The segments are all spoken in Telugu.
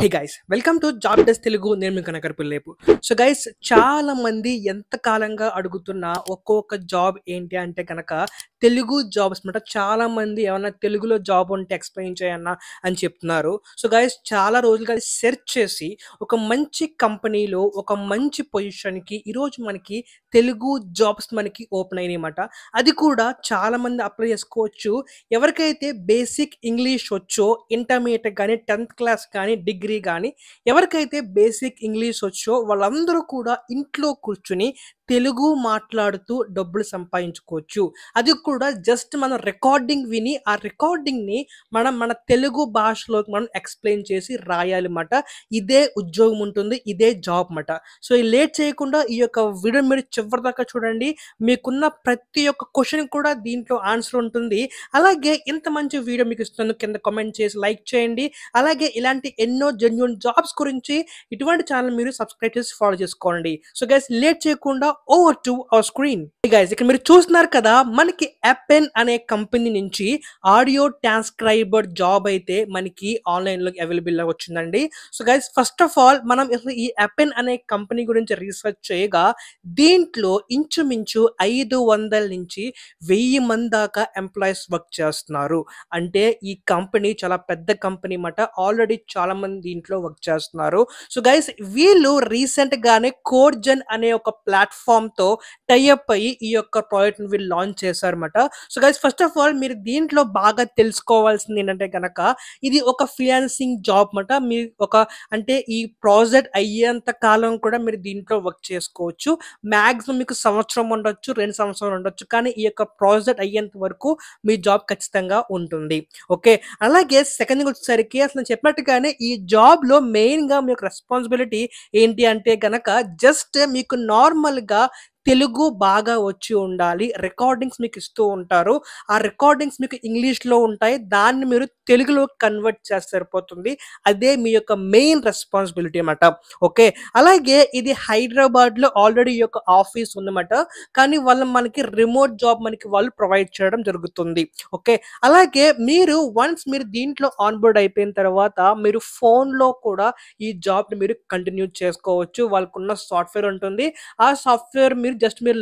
Hey guys welcome to job desk Telugu. నేను మీ కనకరపుల్లేపు. సో గైస్, చాలా మంది ఎంత కాలంగా అడుగుతున్న ఒక్కొక్క జాబ్ ఏంటి అంటే కనుక తెలుగు జాబ్స్ అనమాట. చాలా మంది ఏమన్నా తెలుగులో జాబ్ ఉంటే ఎక్స్ప్లెయిన్ చేయన్నా అని చెప్తున్నారు. సో గైస్, చాలా రోజులుగా సెర్చ్ చేసి ఒక మంచి కంపెనీలో ఒక మంచి పొజిషన్కి ఈరోజు మనకి తెలుగు జాబ్స్ మనకి ఓపెన్ అయినాయి అన్నమాట. అది కూడా చాలా మంది అప్లై చేసుకోవచ్చు. ఎవరికైతే బేసిక్ ఇంగ్లీష్ వచ్చో, ఇంటర్మీడియట్ కానీ 10th క్లాస్ కానీ డిగ్రీ కానీ ఎవరికైతే బేసిక్ ఇంగ్లీష్ వచ్చో వాళ్ళందరూ కూడా ఇంట్లో కూర్చుని తెలుగు మాట్లాడుతూ డబ్బులు సంపాదించుకోవచ్చు. అది కూడా జస్ట్ మనం రికార్డింగ్ విని ఆ రికార్డింగ్ని మన తెలుగు భాషలోకి మనం ఎక్స్ప్లెయిన్ చేసి రాయాలన్నమాట. ఇదే ఉద్యోగం ఉంటుంది, ఇదే జాబ్ అన్నమాట. సో ఈ లేట్ చేయకుండా ఈ యొక్క వీడియో మీరు చివరి దాకా చూడండి. మీకున్న ప్రతి ఒక్క క్వశ్చన్ కూడా దీంట్లో ఆన్సర్ ఉంటుంది. అలాగే ఇంత మంచి వీడియో మీకు ఇస్తున్నందుకు కింద కామెంట్ చేసి లైక్ చేయండి. అలాగే ఇలాంటి ఎన్నో జెన్యూన్ జాబ్స్ గురించి ఇటువంటి ఛానల్ మీరు సబ్స్క్రైబ్ చేసి ఫాలో చేసుకోండి. సో గైస్, లేట్ చేయకుండా over to our screen. Guys, ఇక్కడ మీరు చూస్తున్నారు కదా, మనకి అపెన్ అనే కంపెనీ నుంచి ఆడియో ట్రాన్స్క్రైబర్ జాబ్ అయితే మనకి ఆన్లైన్ లో అవైలబుల్ గా వచ్చిందండి. So guys, first of all మనం అసలు ఈ అపెన్ అనే కంపెనీ గురించి రీసెర్చ్ చేయగా దీంట్లో ఇంచుమించు 500 నుంచి 1000 మంది దాకా ఎంప్లాయీస్ వర్క్ చేస్తున్నారు. అంటే ఈ కంపెనీ చాలా పెద్ద కంపెనీ అన్నమాట. ఆల్రెడీ చాలా మంది దీంట్లో వర్క్ చేస్తున్నారు. సో గైస్, వీళ్ళు రీసెంట్ గానే కోడ్జన్ అనే ఒక ప్లాట్ఫామ్ తో టైఅప్ అయ్యి ఈ యొక్క ప్రాజెక్ట్ ని వీళ్ళు లాంచ్ చేశారన్నమాట. So guys, first of all మీరు దీంట్లో బాగా తెలుసుకోవాల్సింది ఏంటంటే కనుక ఇది ఒక ఫ్రీలాన్సింగ్ జాబ్ అన్నమాట. మీరు అంటే ఈ ప్రాజెక్ట్ అయ్యేంత కాలం కూడా మీరు దీంట్లో వర్క్ చేసుకోవచ్చు. మాక్సిమం మీకు సంవత్సరం ఉండొచ్చు, 2 సంవత్సరాలు ఉండొచ్చు, కానీ ఈ యొక్క ప్రాజెక్ట్ అయ్యేంత వరకు మీ జాబ్ ఖచ్చితంగా ఉంటుంది. ఓకే, అలాగే సెకండ్ వచ్చేసరికి అసలు నేను చెప్పినట్టుగానే ఈ జాబ్ లో మెయిన్ గా మీ యొక్క రెస్పాన్సిబిలిటీ ఏంటి అంటే గనక జస్ట్ మీకు నార్మల్ గా తెలుగు బాగా వచ్చి ఉండాలి. రికార్డింగ్స్ మీకు ఇస్తూ ఉంటారు. ఆ రికార్డింగ్స్ మీకు ఇంగ్లీష్లో ఉంటాయి. దాన్ని మీరు తెలుగులో కన్వర్ట్ చేస్తే సరిపోతుంది. అదే మీ యొక్క మెయిన్ రెస్పాన్సిబిలిటీ అన్నమాట. ఓకే, అలాగే ఇది హైదరాబాద్లో ఆల్రెడీ ఈ యొక్క ఆఫీస్ ఉందన్నమాట. కానీ వాళ్ళు మనకి రిమోట్ జాబ్ మనకి వాళ్ళు ప్రొవైడ్ చేయడం జరుగుతుంది. ఓకే, అలాగే మీరు దీంట్లో ఆన్బోర్డ్ అయిపోయిన తర్వాత మీరు ఫోన్లో కూడా ఈ జాబ్ని మీరు కంటిన్యూ చేసుకోవచ్చు. వాళ్ళకున్న సాఫ్ట్వేర్ ఉంటుంది. ఆ సాఫ్ట్వేర్ మీరు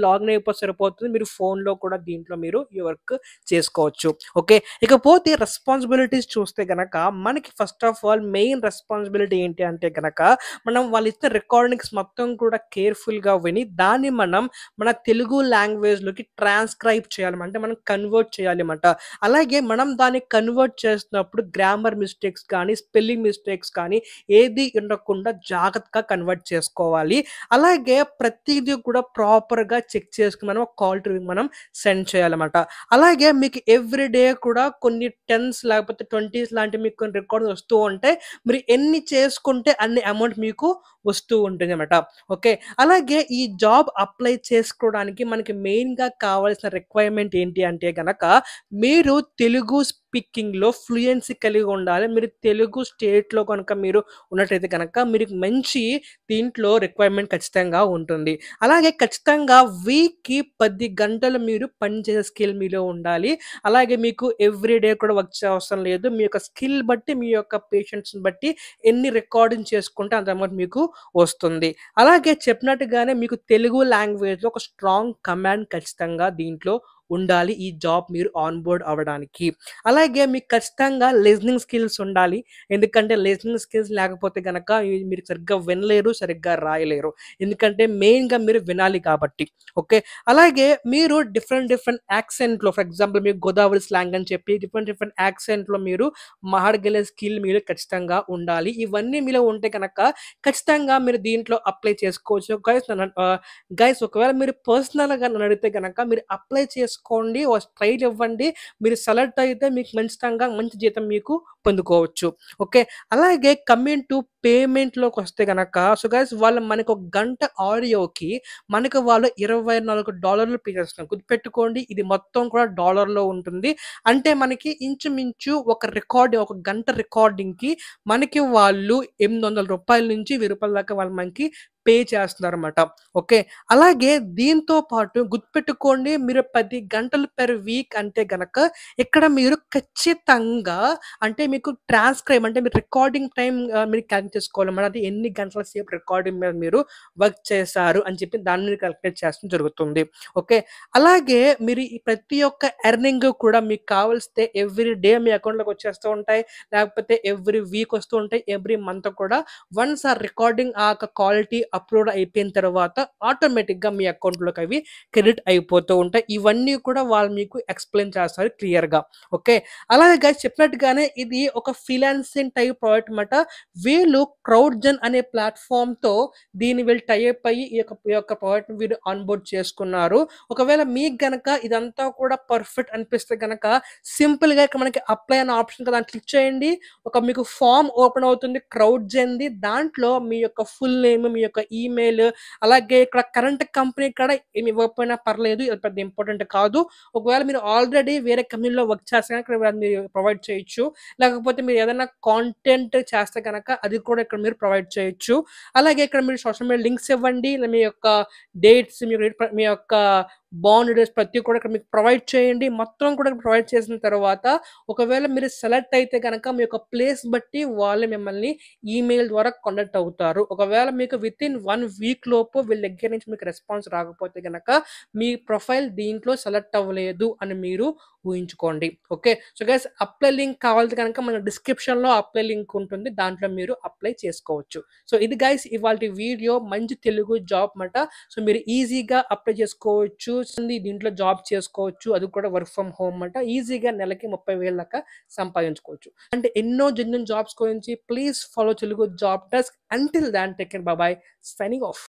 లాగిన్ అయిపోతే సరిపోతుంది. మీరు ఫోన్లో కూడా దీంట్లో మీరు ఈ వర్క్ చేసుకోవచ్చు. ఓకే, ఇకపోతే రెస్పాన్సిబిలిటీస్ చూస్తే గనక మనకి first of all main responsibility ఏంటి అంటే గనక మనం వాళ్ళు ఇచ్చిన రికార్డింగ్స్ మొత్తం కూడా కేర్ఫుల్గా విని దాన్ని మన తెలుగు లాంగ్వేజ్లోకి ట్రాన్స్క్రైబ్ చేయాలి, అంటే మనం కన్వర్ట్ చేయాలన్నమాట. అలాగే మనం దాన్ని కన్వర్ట్ చేస్తున్నప్పుడు గ్రామర్ మిస్టేక్స్ కానీ స్పెల్లింగ్ మిస్టేక్స్ కానీ ఏది ఉండకుండా జాగ్రత్తగా కన్వర్ట్ చేసుకోవాలి. అలాగే ప్రతిదీ కూడా ప్రాపర్గా చెక్ చేసుకుని మనం కాల్ టు మనం సెండ్ చేయాలన్నమాట. అలాగే మీకు ఎవ్రీడే కూడా కొన్ని 10s లేకపోతే 20s లాంటి మీకు కొన్ని రికార్డ్స్ వస్తూ ఉంటాయి. మీరు ఎన్ని చేసుకుంటే అన్ని అమౌంట్ మీకు వస్తూ ఉంటుంది అన్నమాట. ఓకే, అలాగే ఈ జాబ్ అప్లై చేసుకోవడానికి మనకి మెయిన్గా కావాల్సిన రిక్వైర్మెంట్ ఏంటి అంటే కనుక మీరు తెలుగు స్పీకింగ్లో ఫ్లూయెన్సీ కలిగి ఉండాలి. మీరు తెలుగు స్టేట్లో కనుక మీరు ఉన్నట్టయితే కనుక మీరు మంచి దీంట్లో రిక్వైర్మెంట్ ఖచ్చితంగా ఉంటుంది. అలాగే ఖచ్చితంగా వీక్కి 10 గంటలు మీరు పనిచేసే స్కిల్ మీలో ఉండాలి. అలాగే మీకు ఎవ్రీడే కూడా వర్క్ చేసే అవసరం లేదు. మీ యొక్క స్కిల్ బట్టి మీ యొక్క పేషెంట్స్ని బట్టి ఎన్ని రికార్డింగ్ చేసుకుంటే అంత అమౌంట్ మీకు వస్తుంది. అలాగే చెప్పినట్టుగానే మీకు తెలుగు లాంగ్వేజ్లో ఒక స్ట్రాంగ్ కమాండ్ ఖచ్చితంగా దీంట్లో ఉండాలి ఈ జాబ్ మీరు ఆన్ బోర్డ్ అవ్వడానికి. అలాగే మీకు ఖచ్చితంగా లిజనింగ్ స్కిల్స్ ఉండాలి. ఎందుకంటే లిజనింగ్ స్కిల్స్ లేకపోతే కనుక మీరు సరిగ్గా వినలేరు, సరిగ్గా రాయలేరు. ఎందుకంటే మెయిన్గా మీరు వినాలి కాబట్టి. ఓకే, అలాగే మీరు డిఫరెంట్ యాక్సెంట్లో, ఫర్ ఎగ్జాంపుల్ మీరు గోదావరి స్లాంగ్ అని చెప్పి డిఫరెంట్ యాక్సెంట్లో మీరు మాట్లాడగలిగే స్కిల్ మీరు ఖచ్చితంగా ఉండాలి. ఇవన్నీ మీలో ఉంటే కనుక ఖచ్చితంగా మీరు దీంట్లో అప్లై చేసుకోవచ్చు. గైస్ ఒకవేళ మీరు పర్సనల్గా నన్ను అడిగితే కనుక మీరు అప్లై చేసుకోండి, ట్రైల్ ఇవ్వండి. మీరు సెలెక్ట్ అయితే మీకు ఖచ్చితంగా మంచి జీతం మీకు పొందుకోవచ్చు. ఓకే, అలాగే కమింగ్ టు పేమెంట్లోకి వస్తే కనుక సో గైస్ వాళ్ళు మనకు ఒక గంట ఆడియోకి మనకు వాళ్ళు $24 పే చేస్తున్నారు. గుర్తుపెట్టుకోండి, ఇది మొత్తం కూడా డాలర్లో ఉంటుంది. అంటే మనకి ఇంచుమించు ఒక గంట రికార్డింగ్కి మనకి వాళ్ళు $800 నుంచి $1000 దాకా వాళ్ళు మనకి పే చేస్తున్నారన్నమాట. ఓకే. అలాగే దీంతో పాటు గుర్తుపెట్టుకోండి, మీరు 10 గంటలు పెర్ వీక్ అంటే గనక ఇక్కడ మీరు ఖచ్చితంగా అంటే మీకు ట్రాన్స్‌క్రైబ్ అంటే మీరు రికార్డింగ్ టైమ్ మీరు క్యాలిక్యులేట్ చేసుకోవాలన్నమాట. అది ఎన్ని గంటల సేపు రికార్డింగ్ మీద మీరు వర్క్ చేశారు అని చెప్పి దాన్ని మీరు కాలిక్యులేట్ చేయడం జరుగుతుంది. ఓకే. అలాగే మీరు ఈ ప్రతి ఒక్క ఎర్నింగ్ కూడా మీకు కావాల్సితే ఎవ్రీ డే మీ అకౌంట్‌లోకి వచ్చేస్తూ ఉంటాయి. లేకపోతే ఎవ్రీ వీక్ వస్తూ ఉంటాయి. ఎవ్రీ మంత్ కూడా వన్స్ ఆ రికార్డింగ్ ఆ యొక్క క్వాలిటీ అప్‌లోడ్ అయిపోయిన తర్వాత ఆటోమేటిక్‌గా మీ అకౌంట్‌లోకి అవి క్రెడిట్ అయిపోతూ ఉంటాయి. ఇవన్నీ కూడా వాళ్ళు మీకు ఎక్స్‌ప్లెయిన్ చేస్తారు క్లియర్‌గా. ఓకే. అలాగే గైస్ చెప్పినట్టుగానే ఇది ఒక ఫ్రీలాన్సింగ్ టైప్ ప్రాజెక్ట్ మాట. వీళ్ళు క్రౌడ్‌జెన్ అనే ప్లాట్‌ఫార్మ్‌తో దీన్ని వీళ్ళు టై అప్ అయ్యి ఈ యొక్క ప్రాజెక్ట్‌ని వీళ్ళు ఆన్‌బోర్డ్ చేసుకున్నారు. ఒకవేళ మీకు గనక ఇదంతా కూడా పర్ఫెక్ట్ అనిపిస్తే గనక సింపుల్‌గా ఇక్కడ మనకి అప్లై అనే ఆప్షన్ కదా దాన్ని క్లిక్ చేయండి. ఒక మీకు ఫార్మ్ ఓపెన్ అవుతుంది క్రౌడ్‌జెన్‌ది. దాంట్లో మీ యొక్క ఫుల్ నేమ్, మీ యొక్క ఈమెయిల్ అలాగే ఇక్కడ కరెంట్ కంపెనీ కూడా ఏమి ఇవ్వకపోయినా పర్లేదు. అది పెద్ద ఇంపార్టెంట్ కాదు. ఒకవేళ మీరు ఆల్రెడీ వేరే కంపెనీలో వర్క్ చేస్తే గనక ఇక్కడ మీరు ప్రొవైడ్ చేయొచ్చు. లేకపోతే మీరు ఏదైనా కాంటెంట్ చేస్తే గనక అది కూడా ఇక్కడ మీరు ప్రొవైడ్ చేయొచ్చు. అలాగే ఇక్కడ మీరు సోషల్ మీడియా లింక్స్ ఇవ్వండి. మీ యొక్క డేట్స్, మీ యొక్క బాండ్ డీటెయిల్స్ ప్రతి కూడా ఇక్కడ మీకు ప్రొవైడ్ చేయండి. మొత్తం కూడా ప్రొవైడ్ చేసిన తర్వాత ఒకవేళ మీరు సెలెక్ట్ అయితే గనక మీ యొక్క ప్లేస్ బట్టి వాళ్ళు మిమ్మల్ని ఈమెయిల్ ద్వారా కాంటాక్ట్ అవుతారు. ఒకవేళ మీకు వితిన్ 1 వీక్ లోపు వీళ్ళ దగ్గర నుంచి మీకు రెస్పాన్స్ రాకపోతే గనక మీ ప్రొఫైల్ దీంట్లో సెలెక్ట్ అవ్వలేదు అని మీరు ఊహించుకోండి. Okay. So guys apply link కావాలి కనుక మన డిస్క్రిప్షన్‌లో అప్లై లింక్ ఉంటుంది. దాంట్లో మీరు అప్లై చేసుకోవచ్చు. సో ఇది గైస్ ఇవాల్టి వీడియో మంచి తెలుగు జాబ్ మాట. సో మీరు ఈజీగా అప్లై చేసుకోవచ్చు. దీంట్లో జాబ్ చేసుకోవచ్చు. అది కూడా వర్క్ ఫ్రమ్ హోమ్ మాట. ఈజీగా నెలకి 30,000 దాకా సంపాదించుకోవచ్చు. అంటే ఎన్నో జెన్యూన్ జాబ్స్ గురించి please follow Telugu job desk. Until then take care. Bye bye. Signing of.